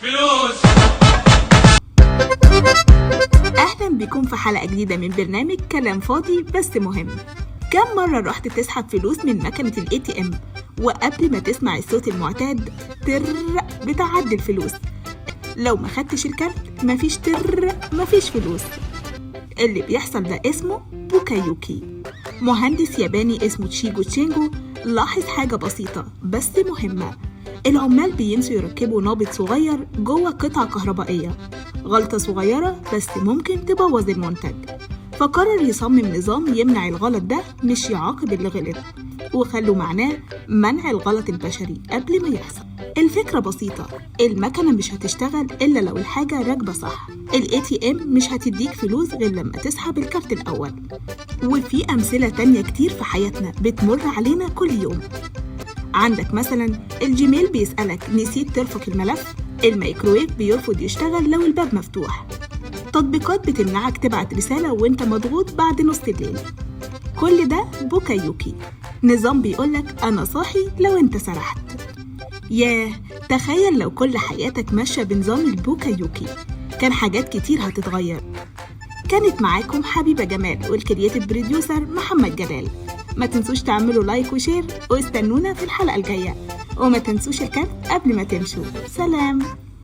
فلوس. أهلا بكم في حلقة جديدة من برنامج كلام فاضي بس مهم. كم مرة رحت تسحب فلوس من مكنة ATM وقبل ما تسمع الصوت المعتاد تر بتعدي الفلوس، لو ما خدتش الكارت مفيش تر مفيش فلوس. اللي بيحصل ده اسمه بوكايوكي. مهندس ياباني اسمه تشيجو تشينجو لاحظ حاجة بسيطة بس مهمة: العمال بينسوا يركبوا نابض صغير جوه قطعة كهربائية. غلطة صغيرة بس ممكن تبوظ المنتج، فقرر يصمم نظام يمنع الغلط ده مش يعاقب اللي غلط، وخلوا معناه منع الغلط البشري قبل ما يحصل. الفكرة بسيطة، المكنة مش هتشتغل إلا لو الحاجة راكبة صح. ATM مش هتديك فلوس غير لما تسحب الكارت الأول. وفي أمثلة تانية كتير في حياتنا بتمر علينا كل يوم. عندك مثلا الجيميل بيسألك نسيت ترفق الملف، الميكروويف بيرفض يشتغل لو الباب مفتوح، تطبيقات بتمنعك تبعت رسالة وانت مضغوط بعد نص الليل. كل ده بوكايوكي، نظام بيقولك أنا صاحي لو انت سرحت. ياه، تخيل لو كل حياتك ماشية بنظام البوكايوكي، كان حاجات كتير هتتغير. كانت معاكم حبيبة جمال والكرياتيف بروديوسر محمد جلال. ما تنسوش تعملوا لايك وشير واستنونا في الحلقة الجاية، وما تنسوش الكارت قبل ما تمشوا. سلام.